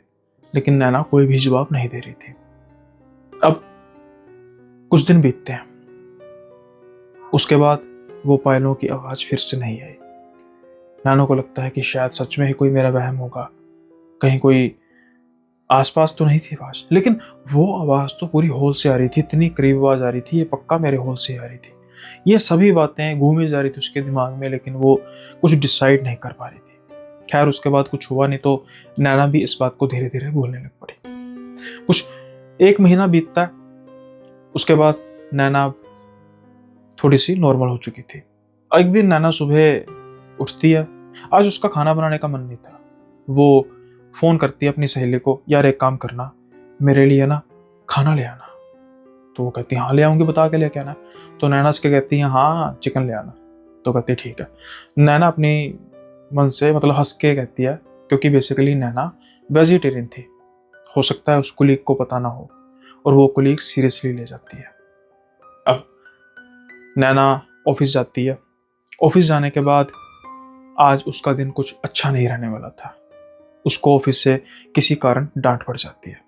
लेकिन नैना कोई भी जवाब नहीं दे रही थी। अब कुछ दिन बीतते हैं। उसके बाद वो पायलों की आवाज फिर से नहीं आई। नैना को लगता है कि शायद सच में ही कोई मेरा वहम होगा, कहीं कोई आसपास तो नहीं थी आवाज। लेकिन वो आवाज तो पूरी हॉल से आ रही थी, इतनी करीब आवाज आ रही थी, ये पक्का मेरे हॉल से आ रही थी। ये सभी बातें घूमी जा रही थी उसके दिमाग में, लेकिन वो कुछ डिसाइड नहीं कर पा रही थी। खैर, उसके बाद कुछ हुआ नहीं तो नैना भी इस बात को धीरे धीरे भूलने लग पड़ी। कुछ 1 महीना बीतता है। उसके बाद नैना थोड़ी सी नॉर्मल हो चुकी थी। एक दिन नैना सुबह उठती है। आज उसका खाना बनाने का मन नहीं था। वो फोन करती है अपनी सहेली को, यार एक काम करना, मेरे लिए ना खाना ले आना। तो वो कहती है हाँ ले आऊंगी, बता के लेके आना। तो नैना उसके कहती है हाँ चिकन ले आना। तो कहती है ठीक है। नैना अपनी मन से मतलब हंस के कहती है, क्योंकि बेसिकली नैना वेजिटेरियन थी। हो सकता है उस कुलीग को पता ना हो, और वो कुलीग सीरियसली ले जाती है। अब नैना ऑफिस जाती है। ऑफिस जाने के बाद आज उसका दिन कुछ अच्छा नहीं रहने वाला था। उसको ऑफिस से किसी कारण डांट पड़ जाती है।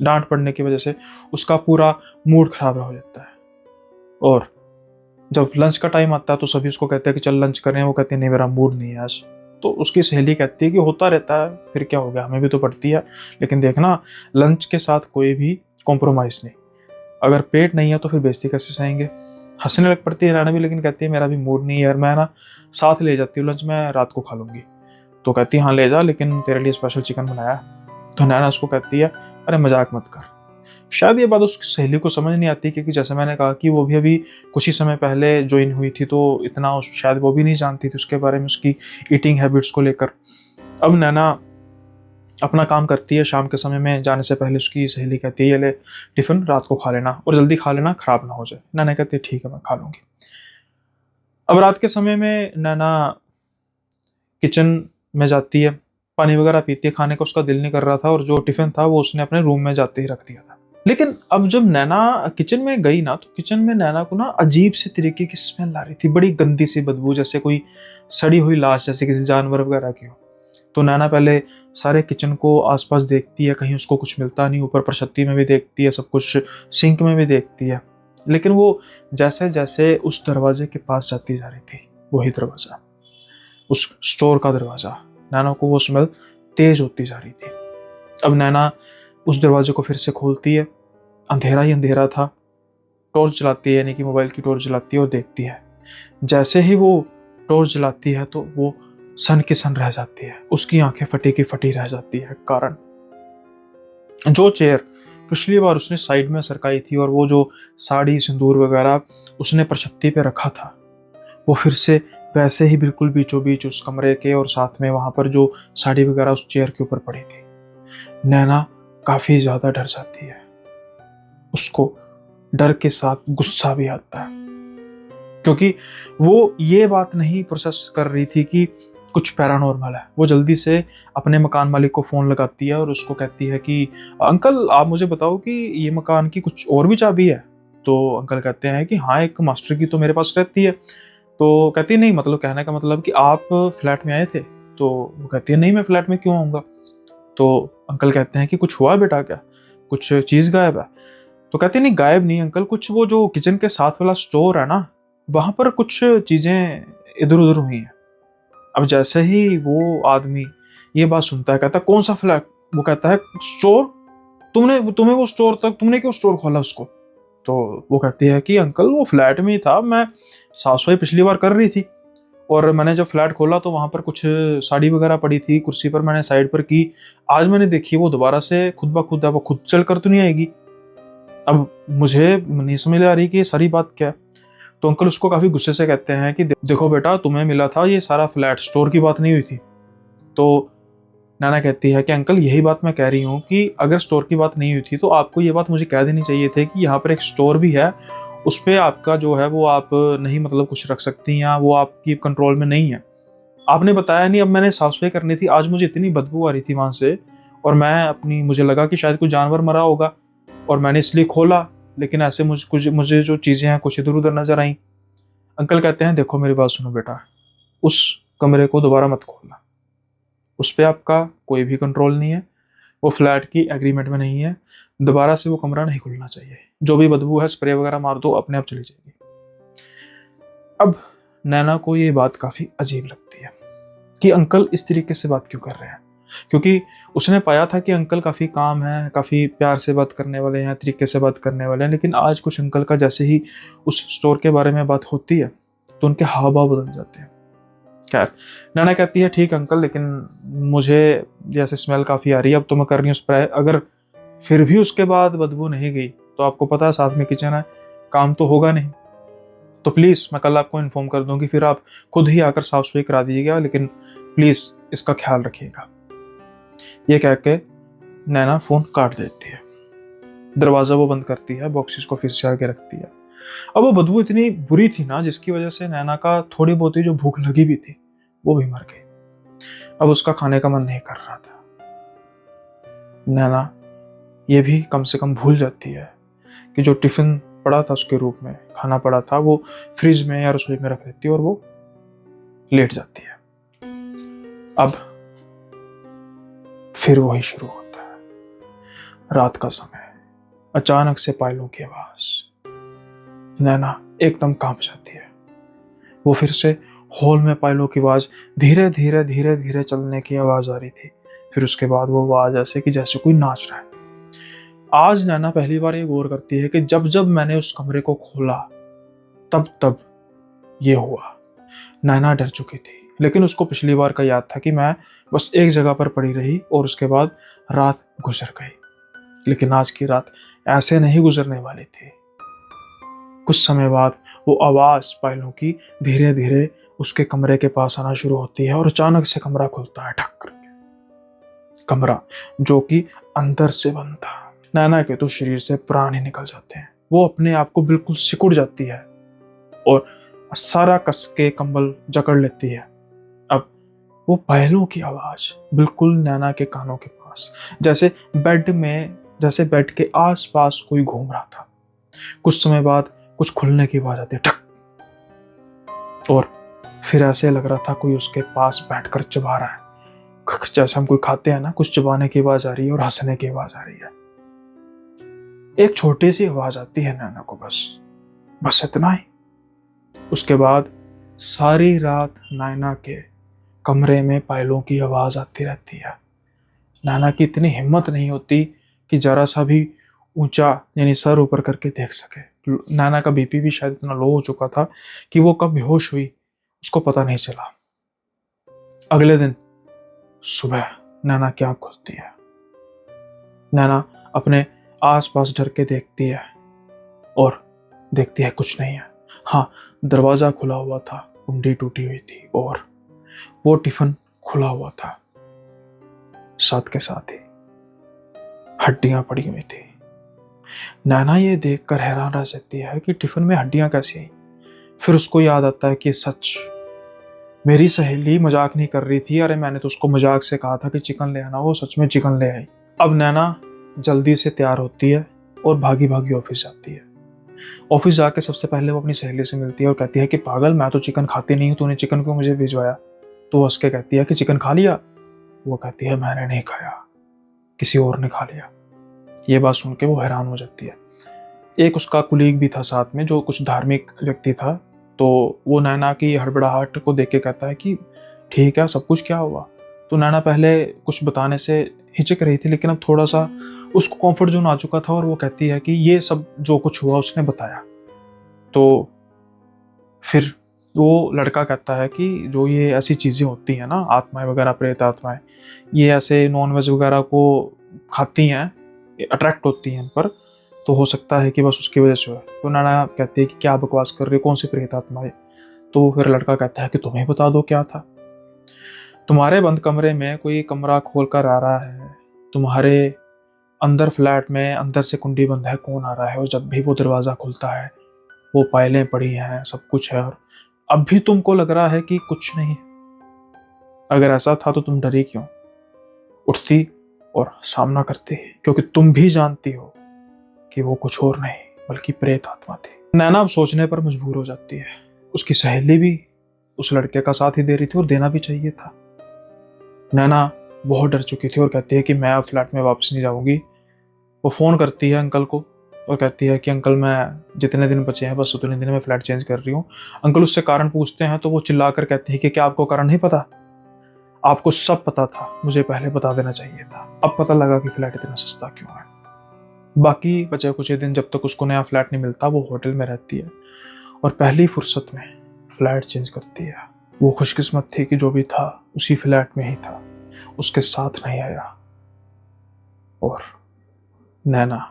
डांट पड़ने की वजह से उसका पूरा मूड खराब हो जाता है। और जब लंच का टाइम आता है तो सभी उसको कहते हैं कि चल लंच करें। वो कहते हैं नहीं मेरा मूड नहीं है आज। तो उसकी सहेली कहती है कि होता रहता है, फिर क्या हो गया, हमें भी तो पड़ती है, लेकिन देखना लंच के साथ कोई भी कॉम्प्रोमाइज़ नहीं। अगर पेट नहीं है तो फिर बेइज्जती कैसे सहेंगे। हंसने लग पड़ती है नैना भी, लेकिन कहती है मेरा भी मूड नहीं है यार, मैं ना साथ ले जाती हूँ लंच, मैं रात को खा लूँगी। तो कहती है हाँ ले जा, लेकिन तेरे लिए स्पेशल चिकन बनाया। तो नैना उसको कहती है अरे मजाक मत कर। शायद ये बात उसकी सहेली को समझ नहीं आती, क्योंकि जैसे मैंने कहा कि वो भी अभी कुछ ही समय पहले ज्वाइन हुई थी, तो इतना शायद वो भी नहीं जानती थी उसके बारे में, उसकी ईटिंग हैबिट्स को लेकर। अब नैना अपना काम करती है। शाम के समय में जाने से पहले उसकी सहेली कहती है ये ले टिफिन, रात को खा लेना और जल्दी खा लेना, खराब ना हो जाए। नैना कहती है ठीक है मैं खा लूंगी। अब रात के समय में नैना किचन में जाती है, पानी वगैरह पीती है। खाने का उसका दिल नहीं कर रहा था, और जो टिफिन था वो उसने अपने रूम में जाते ही रख दिया था। लेकिन अब जब नैना किचन में गई ना, तो किचन में नैना को ना अजीब से तरीके की स्मेल आ रही थी, बड़ी गंदी सी बदबू, जैसे कोई सड़ी हुई लाश, जैसे किसी जानवर वगैरह की हो। तो नैना पहले सारे किचन को आसपास देखती है, कहीं उसको कुछ मिलता नहीं। ऊपर प्रशत्ती में भी देखती है, सब कुछ सिंक में भी देखती है, लेकिन वो जैसे जैसे उस दरवाजे के पास जाती जा रही थी, वही दरवाजा, उस स्टोर का दरवाजा, नैना को वो स्मेल तेज होती जा रही थी। अब नैना उस दरवाजे को फिर से खोलती है। अंधेरा ही अंधेरा था। टॉर्च जलाती है, यानी कि मोबाइल की टॉर्च जलाती है और देखती है। जैसे ही वो टॉर्च जलाती है तो वो सन की सन रह जाती है। उसकी आंखें फटी की फटी रह जाती है। कारण जो चेयर पिछली बार उसने साइड में सरकाई थी और वो जो साड़ी सिंदूर वगैरह उसने प्रशक्ति पे रखा था, वो फिर से वैसे ही बिल्कुल बीचों बीच उस कमरे के, और साथ में वहां पर जो साड़ी वगैरह उस चेयर के ऊपर पड़ी थी। नैना काफी ज्यादा डर जाती है। उसको डर के साथ गुस्सा भी आता है, क्योंकि वो ये बात नहीं प्रोसेस कर रही थी कि कुछ पैरानॉर्मल है। वो जल्दी से अपने मकान मालिक को फ़ोन लगाती है और उसको कहती है कि अंकल आप मुझे बताओ कि ये मकान की कुछ और भी चाबी है? तो अंकल कहते हैं कि हाँ, एक मास्टर की तो मेरे पास रहती है। तो कहती है नहीं, मतलब कहने का मतलब कि आप फ्लैट में आए थे? तो वो कहती है नहीं, मैं फ्लैट में क्यों आऊँगा? तो अंकल कहते हैं कि कुछ हुआ बेटा क्या? कुछ चीज़ गायब है? तो कहती है नहीं, गायब नहीं अंकल, कुछ वो जो किचन के साथ वाला स्टोर है ना, वहाँ पर कुछ चीज़ें इधर-उधर हुई हैं। अब जैसे ही वो आदमी ये बात सुनता है, कहता है कौन सा फ्लैट? वो कहता है स्टोर, तुम्हें वो स्टोर तक तुमने क्यों स्टोर खोला उसको? तो वो कहती है कि अंकल वो फ्लैट में ही था, मैं साफ सफाई पिछली बार कर रही थी और मैंने जब फ्लैट खोला तो वहां पर कुछ साड़ी वगैरह पड़ी थी कुर्सी पर, मैंने साइड पर की। आज मैंने देखी वो दोबारा से खुद ब खुद है, वो खुद चल कर तो नहीं आएगी। अब मुझे नहीं समझ आ रही कि ये सारी बात क्या है। तो अंकल उसको काफी गुस्से से कहते हैं कि देखो बेटा, तुम्हें मिला था ये सारा फ्लैट, स्टोर की बात नहीं हुई थी। तो नैना कहती है कि अंकल यही बात मैं कह रही हूँ कि अगर स्टोर की बात नहीं हुई थी तो आपको ये बात मुझे कह देनी चाहिए थी कि यहाँ पर एक स्टोर भी है, उस पे आपका जो है वो आप नहीं मतलब कुछ रख सकती, या वो आपकी कंट्रोल में नहीं है। आपने बताया नहीं, अब मैंने साफ सफाई करनी थी, आज मुझे इतनी बदबू आ रही थी वहां से, और मैं अपनी मुझे लगा कि शायद कोई जानवर मरा होगा और मैंने इसलिए खोला, लेकिन ऐसे मुझे जो चीजें हैं कुछ इधर उधर नजर आई। अंकल कहते हैं देखो मेरी बात सुनो बेटा, उस कमरे को दोबारा मत खोलना, उस पे आपका कोई भी कंट्रोल नहीं है, वो फ्लैट की एग्रीमेंट में नहीं है, दोबारा से वो कमरा नहीं खुलना चाहिए, जो भी बदबू है स्प्रे वगैरह मार दो, अपने आप चली जाएगी। अब नैना को ये बात काफी अजीब लगती है कि अंकल इस तरीके से बात क्यों कर रहे हैं, क्योंकि उसने पाया था कि अंकल काफी काम है, काफी प्यार से बात करने वाले हैं, तरीके से बात करने वाले हैं, लेकिन आज कुछ अंकल का जैसे ही उस स्टोर के बारे में बात होती है तो उनके हाव भाव बदल जाते हैं। खैर, नैना कहती है ठीक अंकल, लेकिन मुझे जैसे स्मेल काफी आ रही है, अब तो मैं कर रही हूँ स्प्रे, अगर फिर भी उसके बाद बदबू नहीं गई तो आपको पता है साथ में किचन है, काम तो होगा नहीं, तो प्लीज मैं कल आपको इन्फॉर्म कर दूंगी, फिर आप खुद ही आकर साफ सफाई करा दीजिएगा, लेकिन प्लीज इसका ख्याल रखिएगा। ये कह के नैना फोन काट देती है, दरवाजा वो बंद करती है, बॉक्सेस को फिर से आगे रखती है। अब वो बदबू इतनी बुरी थी ना, जिसकी वजह से नैना का थोड़ी बहुत ही जो भूख लगी भी थी वो भी मर गई। अब उसका खाने का मन नहीं कर रहा था। नैना ये भी कम से कम भूल जाती है कि जो टिफिन पड़ा था उसके रूप में खाना पड़ा था, वो फ्रिज में या रसोई में रख देती है और वो लेट जाती है। अब फिर वही शुरू होता है। रात का समय, अचानक से पायलों की आवाज, नैना एकदम कांप जाती है। वो फिर से हॉल में पायलों की आवाज, धीरे धीरे धीरे धीरे चलने की आवाज आ रही थी। फिर उसके बाद वो आवाज ऐसे कि जैसे कोई नाच रहा है। आज नैना पहली बार ये गौर करती है कि जब जब मैंने उस कमरे को खोला तब तब ये हुआ। नैना डर चुकी थी, लेकिन उसको पिछली बार का याद था कि मैं बस एक जगह पर पड़ी रही और उसके बाद रात गुजर गई, लेकिन आज की रात ऐसे नहीं गुजरने वाली थी। कुछ समय बाद वो आवाज पायलों की धीरे धीरे उसके कमरे के पास आना शुरू होती है और अचानक से कमरा खुलता है, ठक करके। कमरा जो कि अंदर से बंद था। नैना के तो शरीर से प्राण ही निकल जाते हैं। वो अपने आप को बिल्कुल सिकुड़ जाती है और सारा कस के कंबल जकड़ लेती है। अब वो पायलों की आवाज बिल्कुल नैना के कानों के पास, जैसे बेड के आसपास कोई घूम रहा था। कुछ समय बाद कुछ खुलने की आवाज आती है, ठक, और फिर ऐसे लग रहा था कोई उसके पास बैठकर चबा रहा है, जैसे हम कोई खाते हैं ना, कुछ चबाने की आवाज आ रही है और हंसने की आवाज आ रही है। एक छोटी सी आवाज आती है नैना को, बस इतना ही। उसके बाद सारी रात नैना के कमरे में पायलों की आवाज आती रहती है। नैना की इतनी हिम्मत नहीं होती कि जरा सा भी ऊंचा यानी सर ऊपर करके देख सके। नैना का बीपी भी शायद इतना लो हो चुका था कि वो कब बेहोश हुई उसको पता नहीं चला। अगले दिन सुबह नैना की आंख खुलती है। नैना अपने आसपास डर के देखती है और देखती है कुछ नहीं है। हाँ, दरवाजा खुला हुआ था, कुंडी टूटी हुई थी और वो टिफिन खुला हुआ था। साथ के साथ ही हड्डियां पड़ी हुई थी। नैना ये देखकर हैरान रह जाती है कि टिफिन में हड्डियां कैसी आई। फिर उसको याद आता है कि सच, मेरी सहेली मजाक नहीं कर रही थी, अरे मैंने तो उसको मजाक से कहा था कि चिकन ले आना, वो सच में चिकन ले आई। अब नैना जल्दी से तैयार होती है और भागी भागी ऑफिस जाती है। ऑफिस जाके सबसे पहले वो अपनी सहेली से मिलती है और कहती है कि पागल, मैं तो चिकन खाती नहीं हूँ, तूने चिकन क्यों मुझे भिजवाया? तो हंस के कहती है कि चिकन खा लिया? वो कहती है मैंने नहीं खाया, किसी और ने खा लिया। ये बात सुन के वो हैरान हो जाती है। एक उसका कुलीग भी था साथ में जो कुछ धार्मिक व्यक्ति था, तो वो नैना की हड़बड़ाहट को देख के कहता है कि ठीक है, सब कुछ क्या हुआ? तो नैना पहले कुछ बताने से हिचक रही थी, लेकिन अब थोड़ा सा उसको कंफर्ट जोन आ चुका था और वो कहती है कि ये सब जो कुछ हुआ उसने बताया। तो फिर वो लड़का कहता है कि जो ये ऐसी चीज़ें होती हैं ना, आत्माएं वगैरह, प्रेत आत्माएं, ये ऐसे नॉन वेज वगैरह को खाती हैं, अट्रैक्ट होती हैं इन पर, तो हो सकता है कि बस उसकी वजह से हो। तो नैना कहती है कि क्या बकवास कर रही हो, कौन सी प्रेत आत्मा है? तो वो फिर लड़का कहता है कि तुम्हें बता दो क्या था। तुम्हारे बंद कमरे में कोई कमरा खोल कर आ रहा है, तुम्हारे अंदर फ्लैट में अंदर से कुंडी बंद है, कौन आ रहा है? और जब भी वो दरवाज़ा खुलता है वो फाइलें पड़ी हैं, सब कुछ है, और अब भी तुमको लग रहा है कि कुछ नहीं। अगर ऐसा था तो तुम डरी क्यों? उठती और सामना करती, क्योंकि तुम भी जानती हो कि वो कुछ और नहीं बल्कि प्रेत आत्मा थी। नैना अब सोचने पर मजबूर हो जाती है। उसकी सहेली भी उस लड़के का साथ ही दे रही थी और देना भी चाहिए था। नैना बहुत डर चुकी थी और कहती है कि मैं अब फ्लैट में वापस नहीं जाऊंगी। वो फ़ोन करती है अंकल को और कहती है कि अंकल, मैं जितने दिन बचे हैं बस उतने दिन में फ्लैट चेंज कर रही हूँ। अंकल उससे कारण पूछते हैं तो वो चिल्लाकर कहती है कि क्या आपको कारण नहीं पता? आपको सब पता था, मुझे पहले बता देना चाहिए था। अब पता लगा कि फ्लैट इतना सस्ता क्यों है। बाकी बचे कुछ दिन जब तक उसको नया फ्लैट नहीं मिलता वो होटल में रहती है और पहली फुर्सत में फ्लैट चेंज करती है। वो खुशकिस्मत थी कि जो भी था उसी फ्लैट में ही था, उसके साथ नहीं आया। और नैना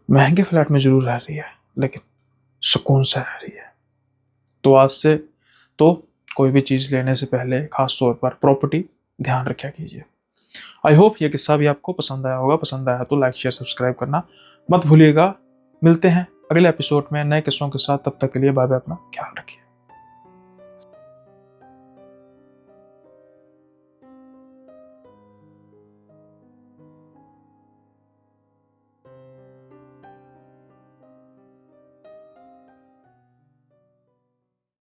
महंगे फ्लैट में जरूर रह रही है, लेकिन सुकून से रह रही है। तो आज से तो कोई भी चीज़ लेने से पहले खास तौर पर प्रॉपर्टी ध्यान रखा कीजिए। आई होप ये किस्सा भी आपको पसंद आया होगा। पसंद आया तो लाइक शेयर सब्सक्राइब करना मत भूलिएगा। मिलते हैं अगले एपिसोड में नए किस्सों के साथ। तब तक के लिए बाय बाय, अपना ख्याल रखिए।